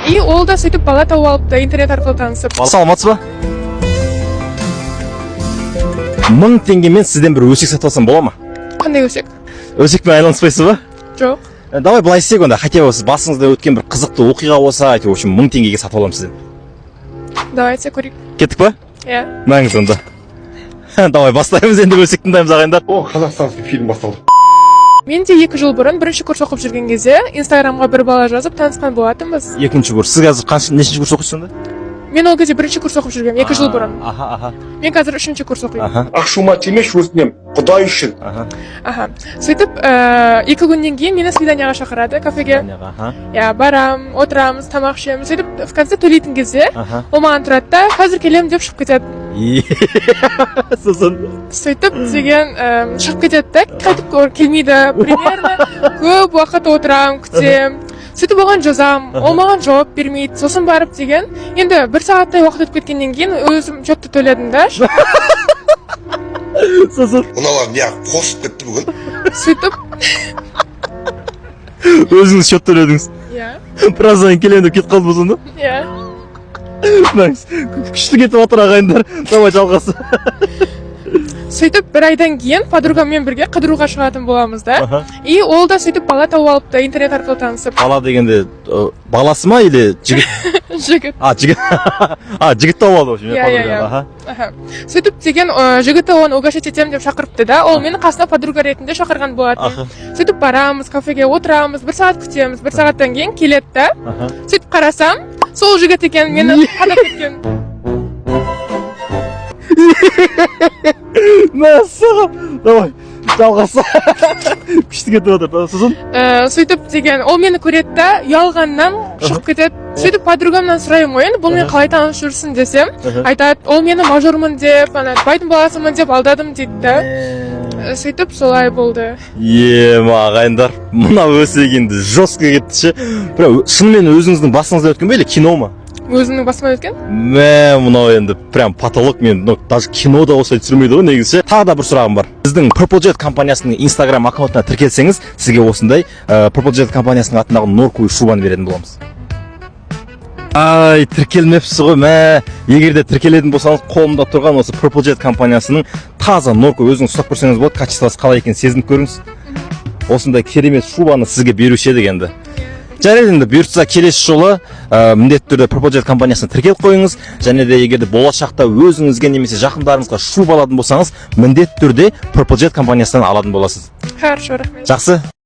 И ол да сөйтіп бала тауып алыпты, интернет арқылы танысып. Саламатсыз ба? 1000 теңгемен сізден бір өсек сатып алсам бола ма? Қандай өсек? Өсекпен айланыспайсыз ба? Жоқ. Давай былай істейік онда, хотя бы сіз басыңызда өткен бір қызықты оқиға болса, в общем 1000 теңгеге сатып аламын сізден. Давайте көрейік. Кеттік па? Иә. Мәңіз онда. Давай бастаймыз енді, өсек тыңдаймыз ағайындар. О, қазақстанский фильм басталды. Мен де 2 жыл бұрын бірінші курс оқып жүрген кезде Инстаграмға бір бала жазып танысқан болатынбыз. Екінші курс. Сіз қазір нешінші курс оқисыз сонда? Мен ол кезде бірінші курс оқып жүргем, 2 жыл бұрын. Аха. Мен қазір 3-ші курс оқимын. Ақшума темеш өтінем, Құдай үшін. Аха. Сөйтіп, 2 күннен кейін мені свиданияға шақырады, кафеге. Я барам, отырамыз, тамақ ішеміз. Сөйтіп, в конце төлейтін кезде, ол маған тұрады да, қазір келемін деп шығып кетеді. Сосын Сөйтіп, деген шығып кетеді да, қайтып келмейді. Примерно көп уақыт отырам, күтем. Сөйтіп оған жазам, ол маған жауап бермейді. Сосын барып деген, енді 1 сағаттай уақыт өтіп кеткеннен кейін өзім счетты төледім да. Сосын Мыналар неғып қосып кетті бүгін. Сөйтіп, өзіңіз счет төледіңіз. иә, Біраздан кейін келемін деп кетіп қалды сонда? иә. Күшті кетіп отыр ағайындар. Давай жалғасы. Сөйтіп, 1 айдан кейін подругаммен бірге қыдыруға шығатын боламыз да. И ол да сөйтіп бала тауып алыпты, интернет арқылы танысып. Бала дегенде баласы ма или жігіт? Жігіт. Жігіт. Жігіт тауып алды вообще. Иә. Сөйтіп деген жігіті оны угощать етемін деп шақырыпты да. Ол мені қасына подруга ретінде шақырған болатын. Сөйтіп барамыз, кафеге отырамыз, 1 сағат күтеміз. 1 сағаттан кейін келеді да. Сөйтіп қарасам, сол жігіт екен, мені қадап кеткен. Мәссаған. Давай, жалғасы. Күшті кетіп отыр. Сосын? Сөйтіп деген, ол мені көреді да, ұялғаннан шығып кетеді. Сөйтіп подругамнан сұраймын, енді бұл мен қалай таныс жүрсің десем, айтады, ол мені мажормын деп, байдың баласымын деп алдадым дейді. Сөйтіп солай болды. Ағайындар, мына өсек енді жестко кетті ше. Шынымен өзіңіздің басыңызда өткен бе или кино ма? Өзіңнің басыма өткен? Мынау енді прям потолок, мен даже кинода осылай түсірмейді ғой негізі. Тағы да бір сұрағым бар. Сіздің Purple Jet компаниясының Instagram аккаунтына тіркелсеңіз, сізге осындай Purple Jet компаниясының атындағы норковый шубаны беретін боламыз. Тіркелмепсіз ғой, егер де тіркелетін болсаңыз, қолымда тұрған осы Purple Jet компаниясының таза норковый, өзіңіз ұстап көрсеңіз болады, качествосы қалай екенін сезініп көріңіз. Осындай керемет шубаны сізге беруші едік енді. Жарайды, енді бұйыртса келесі жолы міндетті түрде Purple Jet компаниясына тіркеліп қойыңыз. Және де егер де болашақта өзіңізге немесе жақындарыңызға шуба алатын болсаңыз, міндетті түрде Purple Jet компаниясынан алатын боласыз. Хорошо, рахмет. Жақсы.